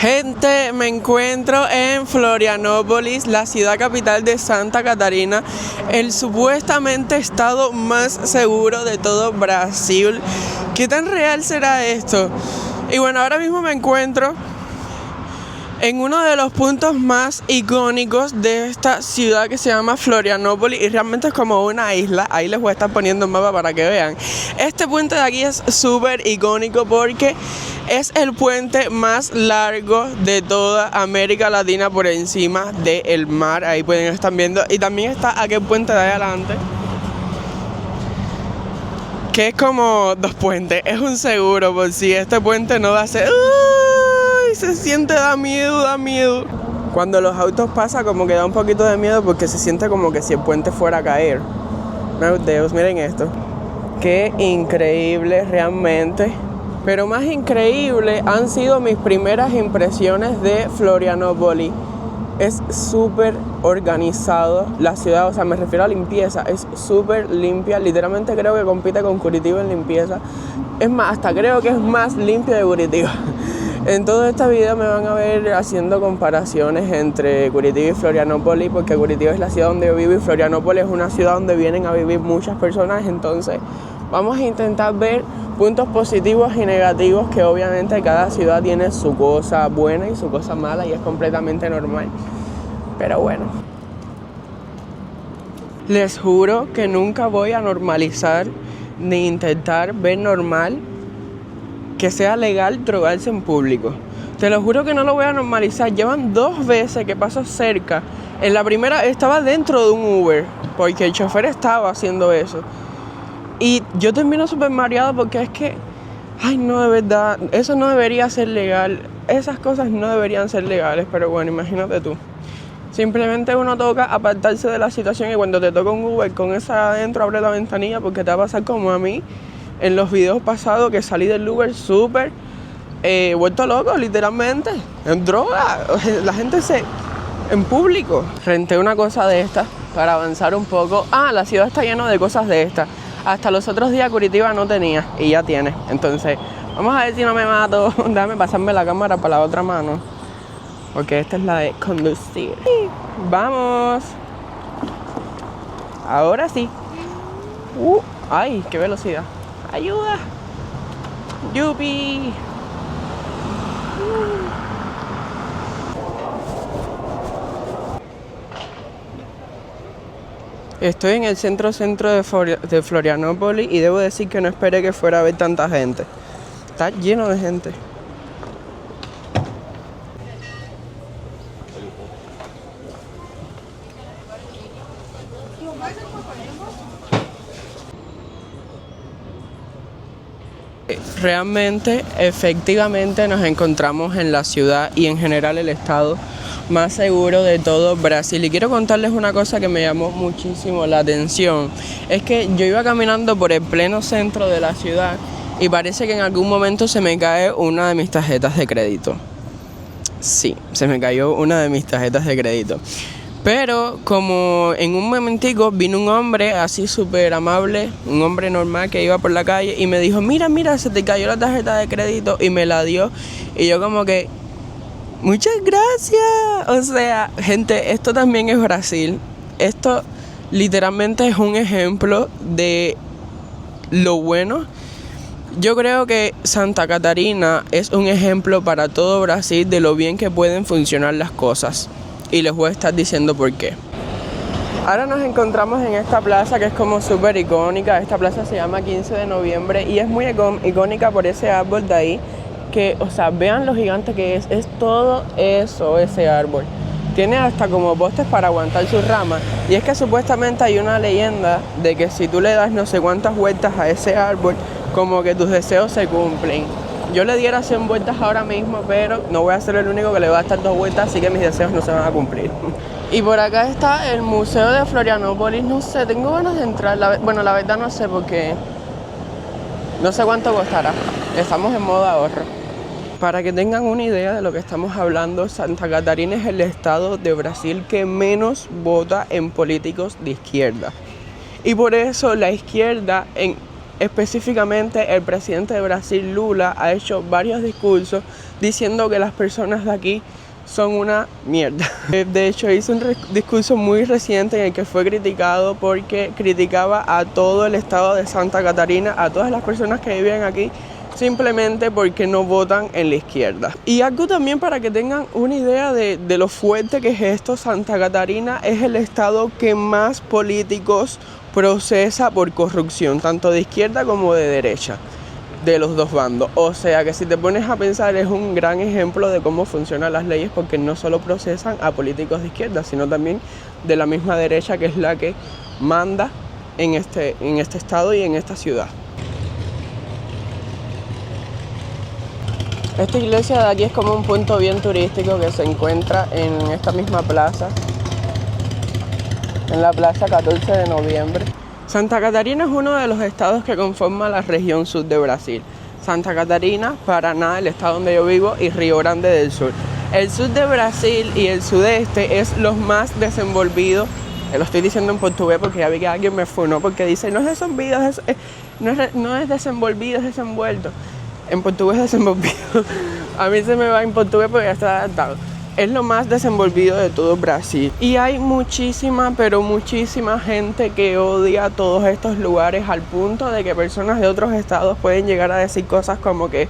Gente, me encuentro en Florianópolis, la ciudad capital de Santa Catarina, el supuestamente estado más seguro de todo Brasil. ¿Qué tan real será esto? Y bueno, ahora mismo me encuentro en uno de los puntos más icónicos de esta ciudad que se llama Florianópolis, y realmente es como una isla. Ahí les voy a estar poniendo un mapa para que vean. Este puente de aquí es súper icónico porque es el puente más largo de toda América Latina por encima del mar. Ahí pueden estar viendo. Y también está aquel puente de ahí adelante, que es como dos puentes. Es un seguro por si este puente no va a ser... Se siente, da miedo. Cuando los autos pasan como que da un poquito de miedo porque se siente como que si el puente fuera a caer. Meu Dios, miren esto. Qué increíble realmente. Pero más increíble han sido mis primeras impresiones de Florianópolis. Es súper organizado la ciudad, o sea, me refiero a limpieza, es súper limpia. Literalmente creo que compite con Curitiba en limpieza. Es más, hasta creo que es más limpia de Curitiba. En todo este video me van a ver haciendo comparaciones entre Curitiba y Florianópolis, porque Curitiba es la ciudad donde yo vivo y Florianópolis es una ciudad donde vienen a vivir muchas personas. Entonces vamos a intentar ver puntos positivos y negativos, que obviamente cada ciudad tiene su cosa buena y su cosa mala, y es completamente normal. Pero bueno, les juro que nunca voy a normalizar ni intentar ver normal que sea legal drogarse en público. Te lo juro que no lo voy a normalizar. Llevan 2 veces que paso cerca. En la primera estaba dentro de un Uber, porque el chofer estaba haciendo eso. Y yo termino súper mareado porque es que, ay no, de verdad, eso no debería ser legal. Esas cosas no deberían ser legales, pero bueno, imagínate tú. Simplemente uno toca apartarse de la situación, y cuando te toca un Uber con esa adentro, abre la ventanilla, porque te va a pasar como a mí en los videos pasados, que salí del Uber súper vuelto loco, literalmente, en droga. La gente en público. Renté una cosa de estas para avanzar un poco. La ciudad está llena de cosas de estas. Hasta los otros días Curitiba no tenía, y ya tiene. Entonces, vamos a ver si no me mato. Déjame pasarme la cámara para la otra mano, porque esta es la de conducir. ¡Vamos! Ahora sí. ¡Ay, qué velocidad! ¡Ayuda! ¡Yupi! Estoy en el centro de Florianópolis, y debo decir que no esperé que fuera a ver tanta gente. Está lleno de gente. Realmente, efectivamente, nos encontramos en la ciudad y en general el estado más seguro de todo Brasil. Y quiero contarles una cosa que me llamó muchísimo la atención. Es que yo iba caminando por el pleno centro de la ciudad y parece que en algún momento se me cae una de mis tarjetas de crédito. Sí, se me cayó una de mis tarjetas de crédito. Pero como en un momentico vino un hombre así súper amable, un hombre normal que iba por la calle, y me dijo, mira, se te cayó la tarjeta de crédito, y me la dio. Y yo como que, muchas gracias. O sea, gente, esto también es Brasil. Esto literalmente es un ejemplo de lo bueno. Yo creo que Santa Catarina es un ejemplo para todo Brasil de lo bien que pueden funcionar las cosas. Y les voy a estar diciendo por qué. Ahora nos encontramos en esta plaza que es como súper icónica. Esta plaza se llama 15 de noviembre y es muy icónica por ese árbol de ahí. Que, o sea, vean lo gigante que es. Es todo eso, ese árbol. Tiene hasta como postes para aguantar sus ramas. Y es que supuestamente hay una leyenda de que si tú le das no sé cuántas vueltas a ese árbol, como que tus deseos se cumplen. Yo le diera 100 vueltas ahora mismo, pero no voy a ser el único que le va a dar 2 vueltas, así que mis deseos no se van a cumplir. Y por acá está el Museo de Florianópolis. No sé, tengo ganas de entrar. Bueno, la verdad no sé, porque no sé cuánto costará. Estamos en modo ahorro. Para que tengan una idea de lo que estamos hablando, Santa Catarina es el estado de Brasil que menos vota en políticos de izquierda. Y por eso la izquierda Específicamente el presidente de Brasil, Lula, ha hecho varios discursos diciendo que las personas de aquí son una mierda. De hecho, hizo un discurso muy reciente en el que fue criticado porque criticaba a todo el estado de Santa Catarina, a todas las personas que viven aquí, simplemente porque no votan en la izquierda. Y algo también para que tengan una idea de lo fuerte que es esto, Santa Catarina es el estado que más políticos procesa por corrupción, tanto de izquierda como de derecha, de los dos bandos. O sea que si te pones a pensar es un gran ejemplo de cómo funcionan las leyes, porque no solo procesan a políticos de izquierda, sino también de la misma derecha, que es la que manda en este estado y en esta ciudad. Esta iglesia de aquí es como un punto bien turístico que se encuentra en esta misma plaza, en la plaza 14 de noviembre. Santa Catarina es uno de los estados que conforma la región sur de Brasil. Santa Catarina, Paraná, el estado donde yo vivo, y Río Grande del Sur. El sur de Brasil y el sudeste es los más desenvolvidos. Lo estoy diciendo en portugués porque ya vi que alguien me funó porque dice no es desenvolvido, no es desenvolvido, es desenvuelto. En portugués desenvolvido. A mí se me va en portugués porque ya está adaptado. Es lo más desenvolvido de todo Brasil. Y hay muchísima, pero muchísima gente que odia todos estos lugares al punto de que personas de otros estados pueden llegar a decir cosas como que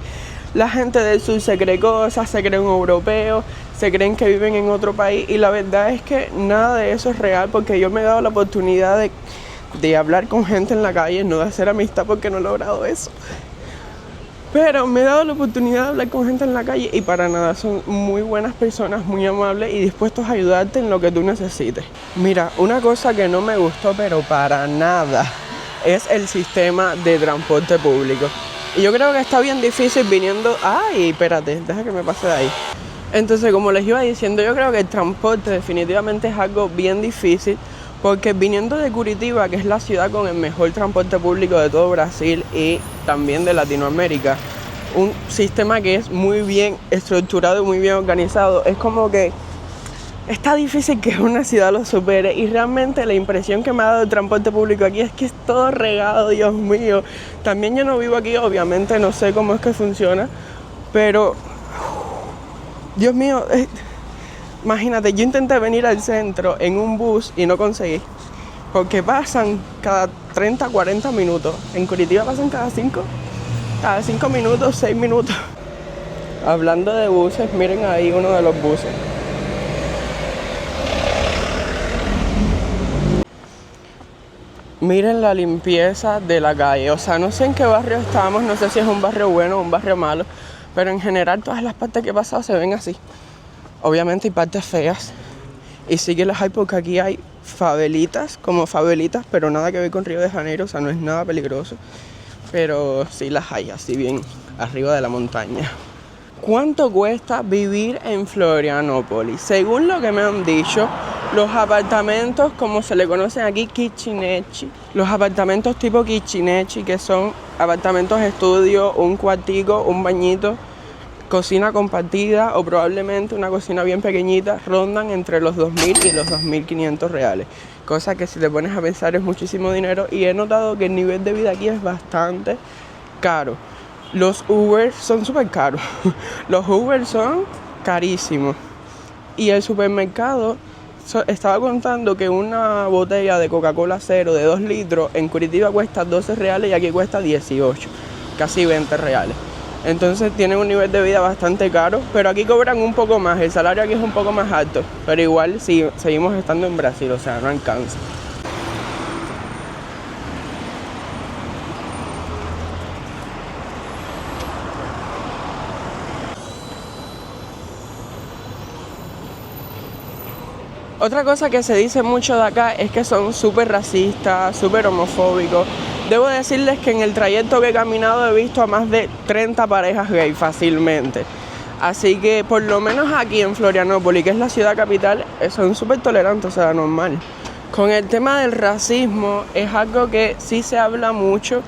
la gente del sur se cree cosas, se creen europeos, se creen que viven en otro país. Y la verdad es que nada de eso es real, porque yo me he dado la oportunidad de hablar con gente en la calle, no de hacer amistad porque no he logrado eso. Pero me he dado la oportunidad de hablar con gente en la calle y para nada, son muy buenas personas, muy amables y dispuestos a ayudarte en lo que tú necesites. Mira, una cosa que no me gustó, pero para nada, es el sistema de transporte público. Y yo creo que está bien difícil viniendo... ¡Ay, espérate! Deja que me pase de ahí. Entonces, como les iba diciendo, yo creo que el transporte definitivamente es algo bien difícil, porque viniendo de Curitiba, que es la ciudad con el mejor transporte público de todo Brasil y también de Latinoamérica, un sistema que es muy bien estructurado y muy bien organizado, es como que está difícil que una ciudad lo supere. Y realmente la impresión que me ha dado el transporte público aquí es que es todo regado, Dios mío. También yo no vivo aquí, obviamente no sé cómo es que funciona, pero Dios mío, imagínate, yo intenté venir al centro en un bus y no conseguí, porque pasan cada 30, 40 minutos. En Curitiba pasan cada 5 minutos, 6 minutos. Hablando de buses, miren ahí uno de los buses. Miren la limpieza de la calle. O sea, no sé en qué barrio estamos, no sé si es un barrio bueno o un barrio malo, pero en general todas las partes que he pasado se ven así. Obviamente hay partes feas y sí que las hay, porque aquí hay favelitas, como favelitas, pero nada que ver con Río de Janeiro, o sea, no es nada peligroso, pero sí las hay, así bien arriba de la montaña. ¿Cuánto cuesta vivir en Florianópolis? Según lo que me han dicho, los apartamentos, como se le conocen aquí, kitchenetti, los apartamentos tipo kitchenetti, que son apartamentos estudio, un cuartico, un bañito, cocina compartida o probablemente una cocina bien pequeñita, rondan entre los 2.000 y los 2.500 reales. Cosa que si te pones a pensar es muchísimo dinero, y he notado que el nivel de vida aquí es bastante caro. Los Uber son súper caros. Los Uber son carísimos. Y el supermercado, estaba contando que una botella de Coca-Cola cero de 2 litros en Curitiba cuesta 12 reales y aquí cuesta 18, casi 20 reales. Entonces tienen un nivel de vida bastante caro, pero aquí cobran un poco más, el salario aquí es un poco más alto, pero igual sí, seguimos estando en Brasil, o sea, no alcanza. Otra cosa que se dice mucho de acá es que son súper racistas, súper homofóbicos. Debo decirles que en el trayecto que he caminado he visto a más de 30 parejas gay fácilmente. Así que por lo menos aquí en Florianópolis, que es la ciudad capital, son súper tolerantes, o sea, normal. Con el tema del racismo es algo que sí se habla mucho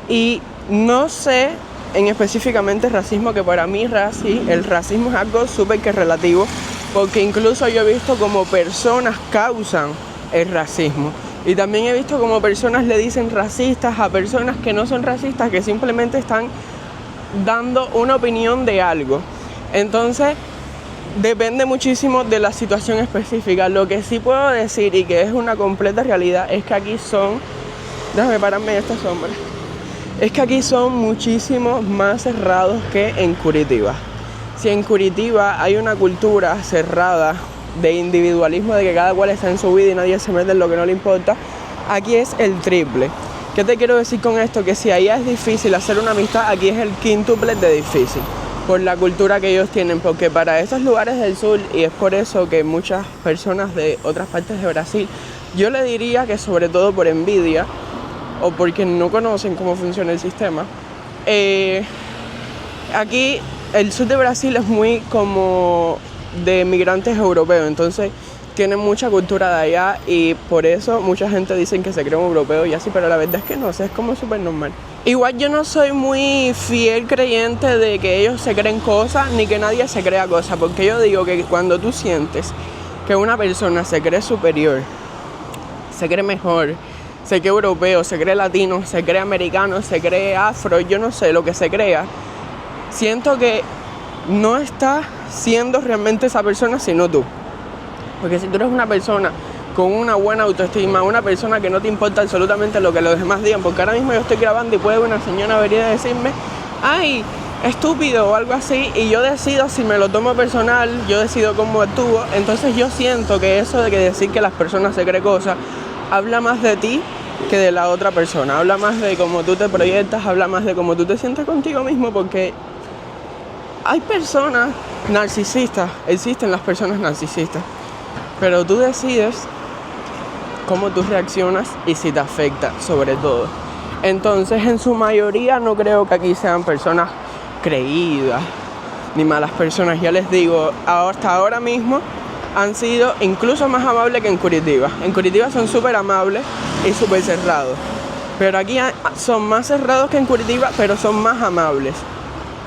y no sé en específicamente racismo, que para mí el racismo es algo súper que relativo, porque incluso yo he visto como personas causan el racismo. Y también he visto como personas le dicen racistas a personas que no son racistas, que simplemente están dando una opinión de algo. Entonces, depende muchísimo de la situación específica. Lo que sí puedo decir, y que es una completa realidad, es que aquí son... Déjame pararme en esta sombra. Es que aquí son muchísimos más cerrados que en Curitiba. Si en Curitiba hay una cultura cerrada de individualismo, de que cada cual está en su vida y nadie se mete en lo que no le importa, aquí es el triple. ¿Qué te quiero decir con esto? Que si allá es difícil hacer una amistad, aquí es el quíntuple de difícil, por la cultura que ellos tienen, porque para esos lugares del sur, y es por eso que muchas personas de otras partes de Brasil, yo le diría que sobre todo por envidia, o porque no conocen cómo funciona el sistema, aquí el sur de Brasil es muy como de migrantes europeos, entonces tienen mucha cultura de allá y por eso mucha gente dice que se creen europeos y así, pero la verdad es que no, es como súper normal. Igual yo no soy muy fiel creyente de que ellos se creen cosas ni que nadie se crea cosas, porque yo digo que cuando tú sientes que una persona se cree superior, se cree mejor, se cree europeo, se cree latino, se cree americano, se cree afro, yo no sé, lo que se crea, siento que no está siendo realmente esa persona, sino tú. Porque si tú eres una persona con una buena autoestima, una persona que no te importa absolutamente lo que los demás digan, porque ahora mismo yo estoy grabando y puede una señora venir a decirme, ay, estúpido o algo así, y yo decido si me lo tomo personal, yo decido cómo actúo, entonces yo siento que eso de que decir que las personas se creen cosas, habla más de ti que de la otra persona, habla más de cómo tú te proyectas, habla más de cómo tú te sientes contigo mismo, porque hay personas narcisistas, existen las personas narcisistas, pero tú decides cómo tú reaccionas y si te afecta, sobre todo. Entonces, en su mayoría no creo que aquí sean personas creídas ni malas personas. Ya les digo, hasta ahora mismo han sido incluso más amables que en Curitiba. En Curitiba son súper amables y súper cerrados, pero aquí son más cerrados que en Curitiba, pero son más amables.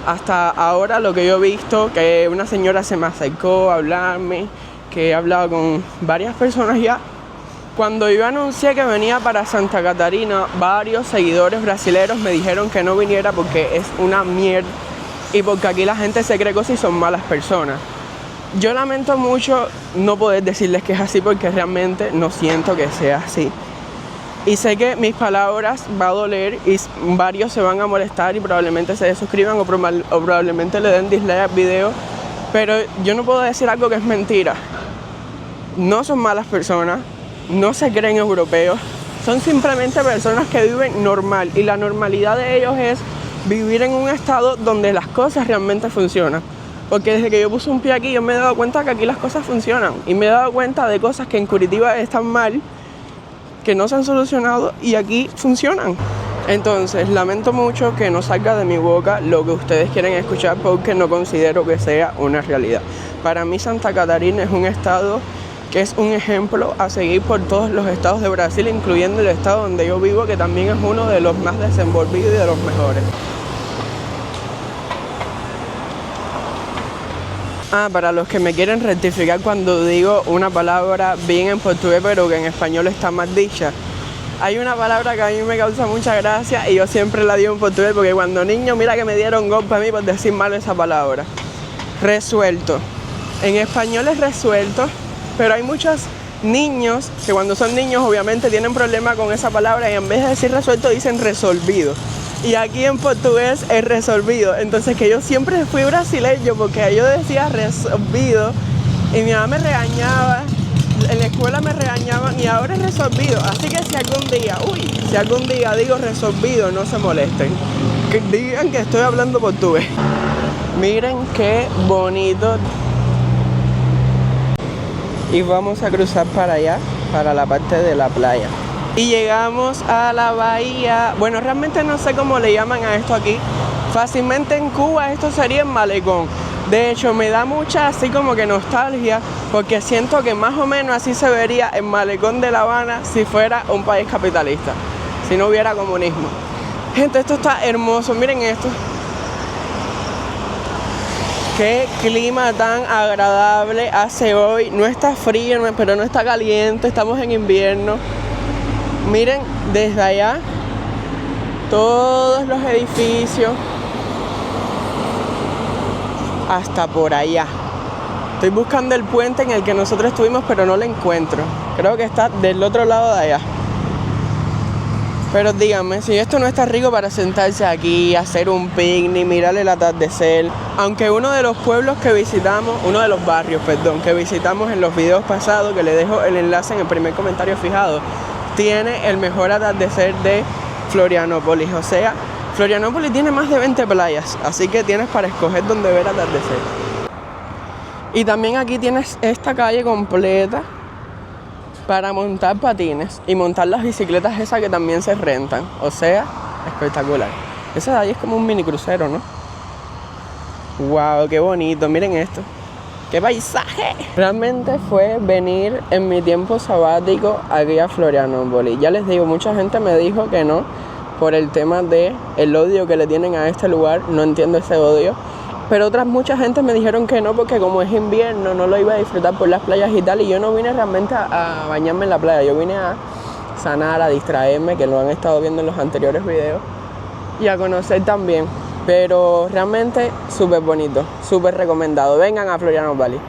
Hasta ahora lo que yo he visto, que una señora se me acercó a hablarme, que he hablado con varias personas ya. Cuando yo anuncié que venía para Santa Catarina, varios seguidores brasileños me dijeron que no viniera porque es una mierda y porque aquí la gente se cree cosas y son malas personas. Yo lamento mucho no poder decirles que es así porque realmente no siento que sea así. Y sé que mis palabras va a doler y varios se van a molestar y probablemente se desuscriban o probablemente le den dislike al video, pero yo no puedo decir algo que es mentira. No son malas personas, no se creen europeos, son simplemente personas que viven normal y la normalidad de ellos es vivir en un estado donde las cosas realmente funcionan. Porque desde que yo puse un pie aquí yo me he dado cuenta que aquí las cosas funcionan y me he dado cuenta de cosas que en Curitiba están mal, que no se han solucionado y aquí funcionan. Entonces, lamento mucho que no salga de mi boca lo que ustedes quieren escuchar porque no considero que sea una realidad. Para mí Santa Catarina es un estado que es un ejemplo a seguir por todos los estados de Brasil, incluyendo el estado donde yo vivo, que también es uno de los más desenvolvidos y de los mejores. Para los que me quieren rectificar cuando digo una palabra bien en portugués pero que en español está mal dicha, hay una palabra que a mí me causa mucha gracia y yo siempre la digo en portugués porque cuando niño mira que me dieron golpe a mí por decir mal esa palabra. Resuelto. En español es resuelto, pero hay muchos niños que cuando son niños obviamente tienen problemas con esa palabra y en vez de decir resuelto dicen resolvido. Y aquí en portugués es resolvido. Entonces que yo siempre fui brasileño porque yo decía resolvido y mi mamá me regañaba, en la escuela me regañaban y ahora es resolvido. Así que si algún día digo resolvido, no se molesten. Que digan que estoy hablando portugués. Miren qué bonito. Y vamos a cruzar para allá, para la parte de la playa. Y llegamos a la bahía. Bueno, realmente no sé cómo le llaman a esto aquí. Fácilmente en Cuba esto sería el malecón. De hecho, me da mucha así como que nostalgia, porque siento que más o menos así se vería el malecón de La Habana si fuera un país capitalista, si no hubiera comunismo. Gente, esto está hermoso, miren esto. Qué clima tan agradable hace hoy. No está frío, pero no está caliente, estamos en invierno. Miren desde allá todos los edificios hasta por allá. Estoy buscando el puente en el que nosotros estuvimos, pero no lo encuentro. Creo que está del otro lado de allá. Pero díganme, si esto no está rico para sentarse aquí, hacer un picnic, mirar el atardecer. Aunque uno de los pueblos que visitamos, uno de los barrios, perdón, que visitamos en los videos pasados, que les dejo el enlace en el primer comentario fijado, tiene el mejor atardecer de Florianópolis. O sea, Florianópolis tiene más de 20 playas, así que tienes para escoger dónde ver atardecer. Y también aquí tienes esta calle completa para montar patines y montar las bicicletas esas que también se rentan. O sea, espectacular. Ese de ahí es como un mini crucero, ¿no? ¡Wow! ¡Qué bonito! Miren esto. ¡Qué paisaje! Realmente fue venir en mi tiempo sabático aquí a Florianópolis. Ya les digo, mucha gente me dijo que no por el tema de el odio que le tienen a este lugar. No entiendo ese odio. Pero mucha gente me dijeron que no porque como es invierno no lo iba a disfrutar por las playas y tal. Y yo no vine realmente a bañarme en la playa. Yo vine a sanar, a distraerme, que lo han estado viendo en los anteriores videos. Y a conocer también. Pero realmente súper bonito, súper recomendado. Vengan a Florianópolis.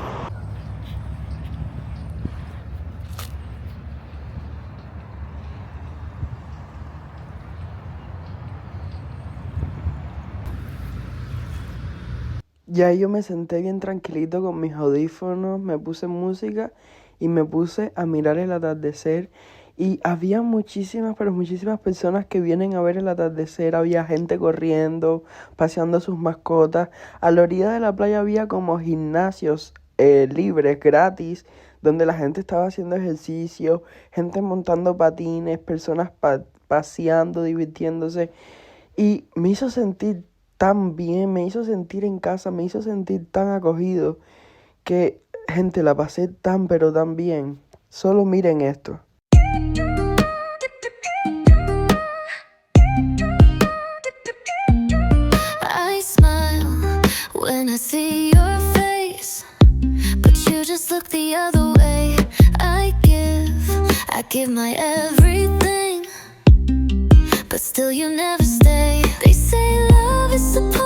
Ya yo me senté bien tranquilito con mis audífonos, me puse música y me puse a mirar el atardecer. Y había muchísimas, pero muchísimas personas que vienen a ver el atardecer. Había gente corriendo, paseando sus mascotas. A la orilla de la playa había como gimnasios libres, gratis, donde la gente estaba haciendo ejercicio, gente montando patines, personas paseando, divirtiéndose. Y me hizo sentir tan bien, me hizo sentir en casa, me hizo sentir tan acogido, que, gente, la pasé tan, pero tan bien. Solo miren esto. I smile when I see your face, but you just look the other way. I give my everything, but still you never stay. They say love is a